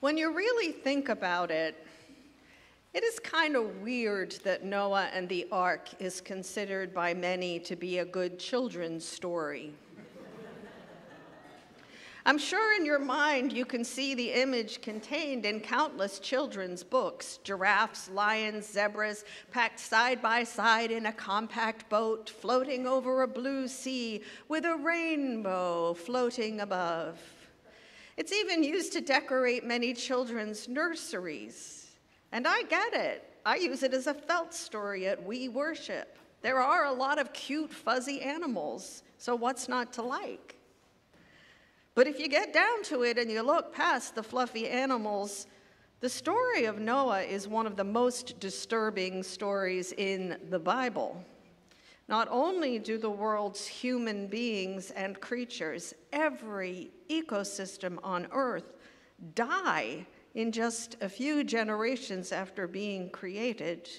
When you really think about it, it is kind of weird that Noah and the ark is considered by many to be a good children's story. I'm sure in your mind you can see the image contained in countless children's books: giraffes, lions, zebras, packed side by side in a compact boat, floating over a blue sea with a rainbow floating above. It's even used to decorate many children's nurseries. And I get it. I use it as a felt story at We Worship. There are a lot of cute, fuzzy animals, so what's not to like? But if you get down to it and you look past the fluffy animals, the story of Noah is one of the most disturbing stories in the Bible. Not only do the world's human beings and creatures, every ecosystem on Earth, die in just a few generations after being created.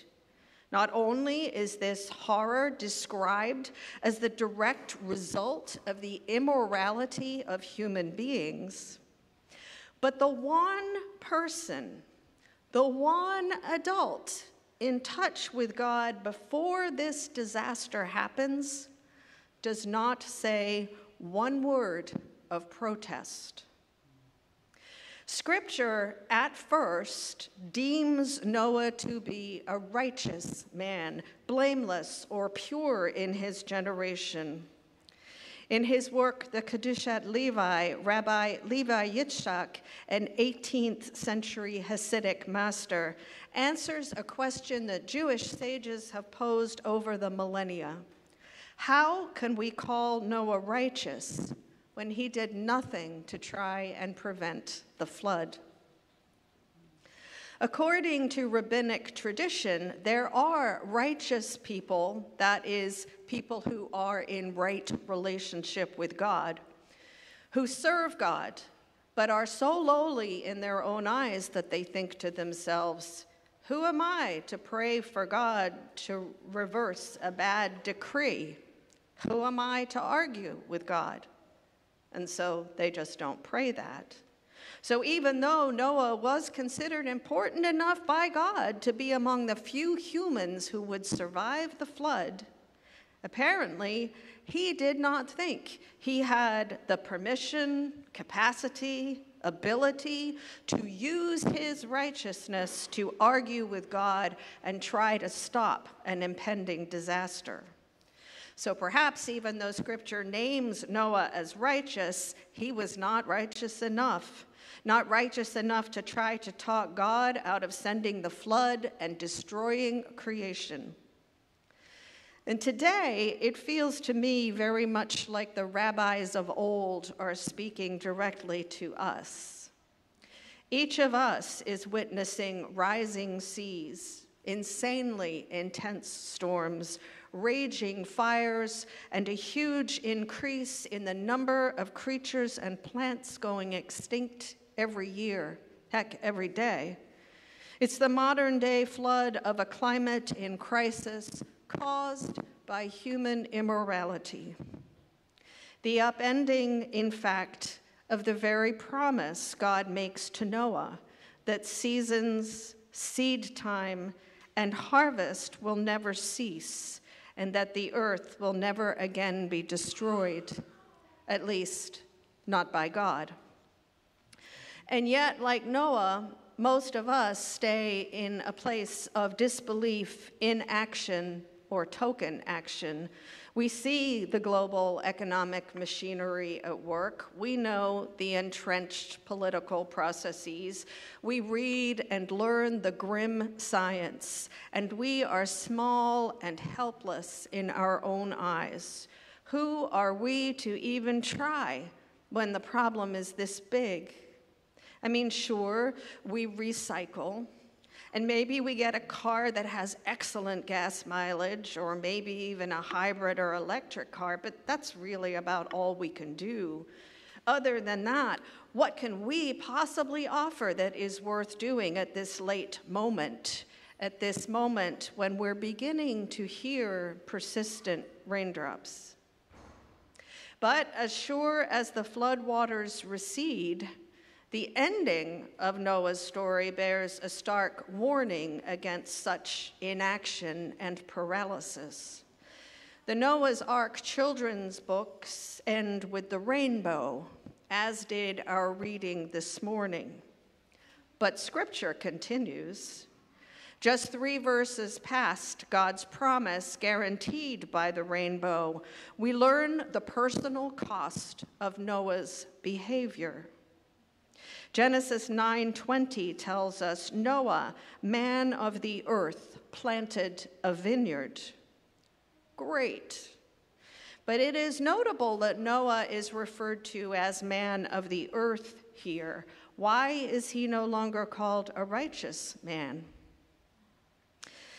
Not only is this horror described as the direct result of the immorality of human beings, but the one person, the one adult in touch with God before this disaster happens does not say one word of protest. Scripture, at first, deems Noah to be a righteous man, blameless or pure in his generation. In his work, The Kedushat Levi, Rabbi Levi Yitzchak, an 18th century Hasidic master, answers a question that Jewish sages have posed over the millennia. How can we call Noah righteous when he did nothing to try and prevent the flood? According to rabbinic tradition, there are righteous people, that is, people who are in right relationship with God, who serve God, but are so lowly in their own eyes that they think to themselves, who am I to pray for God to reverse a bad decree? Who am I to argue with God? And so they just don't pray that. So even though Noah was considered important enough by God to be among the few humans who would survive the flood, apparently he did not think he had the permission, capacity, ability to use his righteousness to argue with God and try to stop an impending disaster. So perhaps even though Scripture names Noah as righteous, he was not righteous enough to try to talk God out of sending the flood and destroying creation. And today, it feels to me very much like the rabbis of old are speaking directly to us. Each of us is witnessing rising seas, insanely intense storms, raging fires, and a huge increase in the number of creatures and plants going extinct every year, heck, every day. It's the modern-day flood of a climate in crisis caused by human immorality. The upending, in fact, of the very promise God makes to Noah that seasons, seed time, and harvest will never cease, and that the earth will never again be destroyed, at least not by God. And yet, like Noah, most of us stay in a place of disbelief, inaction, or token action. We see the global economic machinery at work. We know the entrenched political processes. We read and learn the grim science, and we are small and helpless in our own eyes. Who are we to even try when the problem is this big? I mean, sure, we recycle, and maybe we get a car that has excellent gas mileage, or maybe even a hybrid or electric car, but that's really about all we can do. Other than that, what can we possibly offer that is worth doing at this late moment, at this moment when we're beginning to hear persistent raindrops? But as sure as the floodwaters recede, The ending of Noah's story bears a stark warning against such inaction and paralysis. The Noah's Ark children's books end with the rainbow, as did our reading this morning. But Scripture continues. Just 3 verses past God's promise guaranteed by the rainbow, we learn the personal cost of Noah's behavior. Genesis 9:20 tells us, Noah, man of the earth, planted a vineyard. Great. But it is notable that Noah is referred to as man of the earth here. Why is he no longer called a righteous man?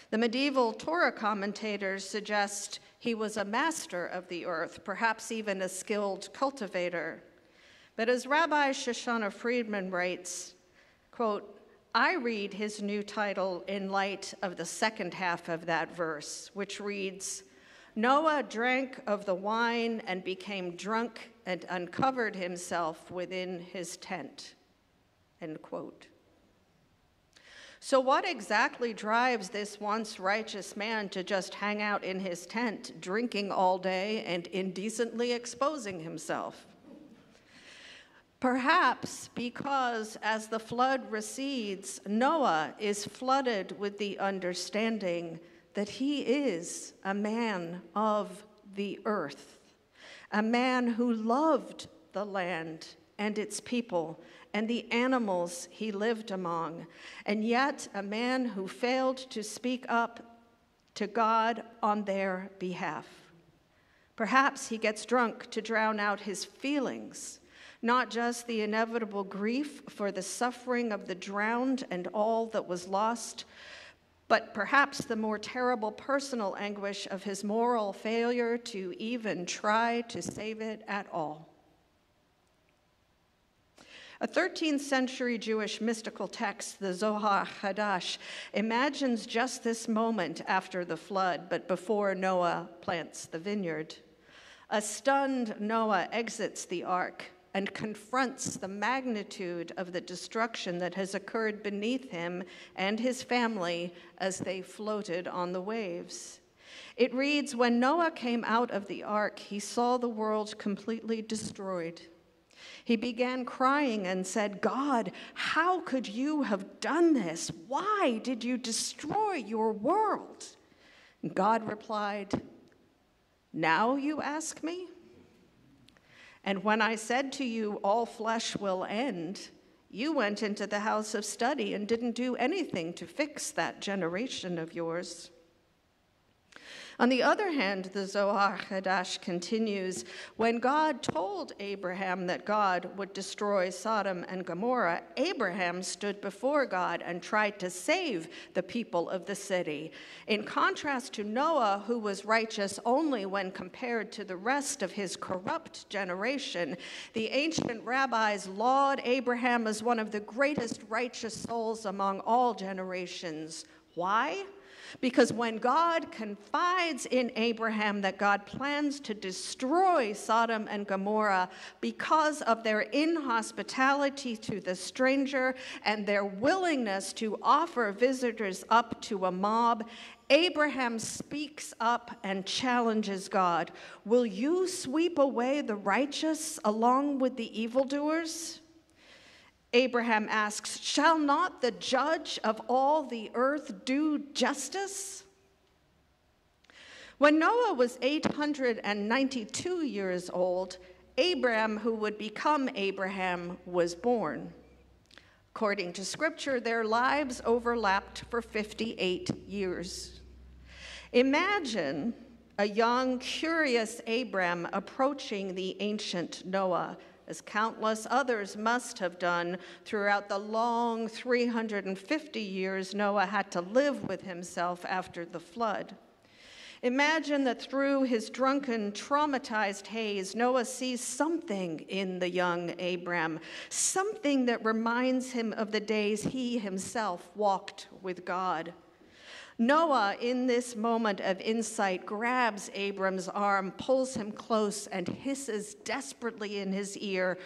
The medieval Torah commentators suggest he was a master of the earth, perhaps even a skilled cultivator. But as Rabbi Shoshana Friedman writes, quote, I read his new title in light of the second half of that verse, which reads, Noah drank of the wine and became drunk and uncovered himself within his tent, end quote. So what exactly drives this once righteous man to just hang out in his tent, drinking all day and indecently exposing himself? Perhaps because as the flood recedes, Noah is flooded with the understanding that he is a man of the earth, a man who loved the land and its people and the animals he lived among, and yet a man who failed to speak up to God on their behalf. Perhaps he gets drunk to drown out his feelings, not just the inevitable grief for the suffering of the drowned and all that was lost, but perhaps the more terrible personal anguish of his moral failure to even try to save it at all. A 13th century Jewish mystical text, the Zohar Hadash, imagines just this moment after the flood, but before Noah plants the vineyard. A stunned Noah exits the ark and confronts the magnitude of the destruction that has occurred beneath him and his family as they floated on the waves. It reads, when Noah came out of the ark, he saw the world completely destroyed. He began crying and said, God, how could you have done this? Why did you destroy your world? And God replied, now you ask me? And when I said to you, all flesh will end, you went into the house of study and didn't do anything to fix that generation of yours. On the other hand, the Zohar Hadash continues, when God told Abraham that God would destroy Sodom and Gomorrah, Abraham stood before God and tried to save the people of the city. In contrast to Noah, who was righteous only when compared to the rest of his corrupt generation, the ancient rabbis laud Abraham as one of the greatest righteous souls among all generations. Why? Because when God confides in Abraham that God plans to destroy Sodom and Gomorrah because of their inhospitality to the stranger and their willingness to offer visitors up to a mob, Abraham speaks up and challenges God. Will you sweep away the righteous along with the evildoers? Abraham asks, shall not the judge of all the earth do justice? When Noah was 892 years old, Abram, who would become Abraham, was born. According to Scripture, their lives overlapped for 58 years. Imagine a young, curious Abram approaching the ancient Noah, as countless others must have done throughout the long 350 years Noah had to live with himself after the flood. Imagine that through his drunken, traumatized haze, Noah sees something in the young Abram, something that reminds him of the days he himself walked with God. Noah, in this moment of insight, grabs Abram's arm, pulls him close, and hisses desperately in his ear,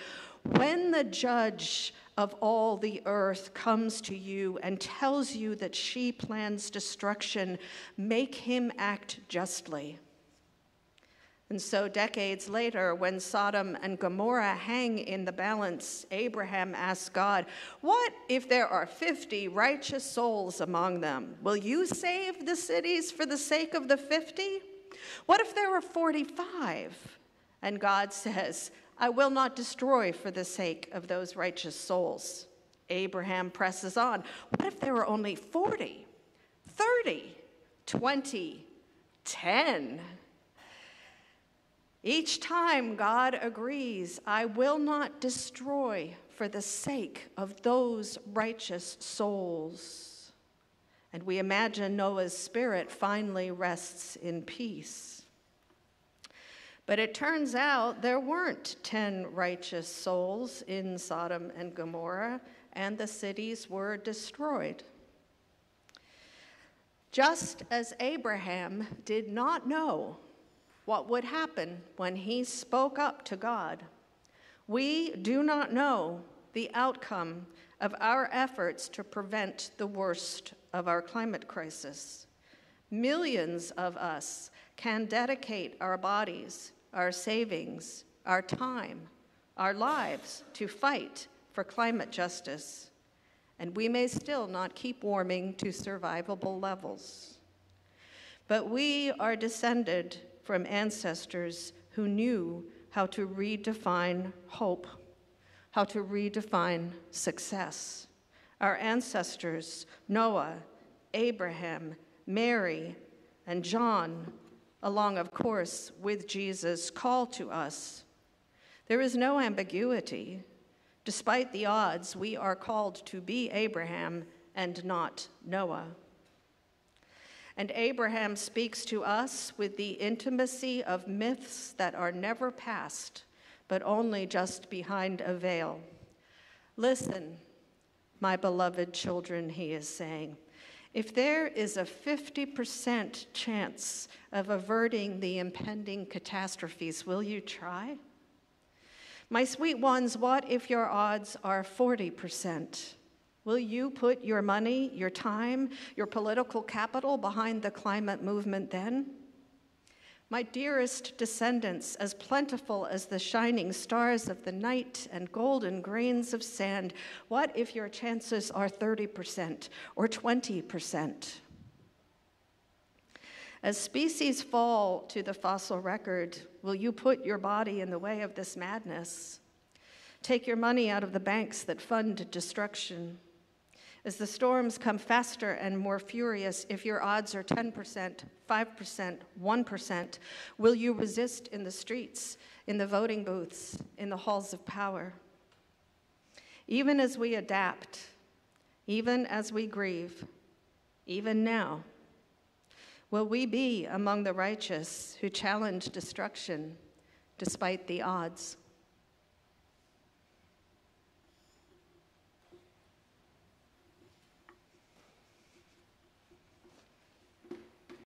"When the judge of all the earth comes to you and tells you that she plans destruction, make him act justly." And so decades later, when Sodom and Gomorrah hang in the balance, Abraham asks God, "What if there are 50 righteous souls among them? Will you save the cities for the sake of the 50? What if there are 45? And God says, "I will not destroy for the sake of those righteous souls." Abraham presses on. "What if there are only 40, 30, 20, 10? Each time God agrees, "I will not destroy for the sake of those righteous souls." And we imagine Noah's spirit finally rests in peace. But it turns out there weren't 10 righteous souls in Sodom and Gomorrah, and the cities were destroyed. Just as Abraham did not know what would happen when he spoke up to God, we do not know the outcome of our efforts to prevent the worst of our climate crisis. Millions of us can dedicate our bodies, our savings, our time, our lives to fight for climate justice, and we may still not keep warming to survivable levels. But we are descended from ancestors who knew how to redefine hope, how to redefine success. Our ancestors, Noah, Abraham, Mary, and John, along, of course, with Jesus, call to us. There is no ambiguity. Despite the odds, we are called to be Abraham and not Noah. And Abraham speaks to us with the intimacy of myths that are never past, but only just behind a veil. "Listen, my beloved children," he is saying, "if there is a 50% chance of averting the impending catastrophes, will you try? My sweet ones, what if your odds are 40%? Will you put your money, your time, your political capital behind the climate movement then? My dearest descendants, as plentiful as the shining stars of the night and golden grains of sand, what if your chances are 30% or 20%? As species fall to the fossil record, will you put your body in the way of this madness? Take your money out of the banks that fund destruction. As the storms come faster and more furious, if your odds are 10%, 5%, 1%, will you resist in the streets, in the voting booths, in the halls of power? Even as we adapt, even as we grieve, even now, will we be among the righteous who challenge destruction despite the odds?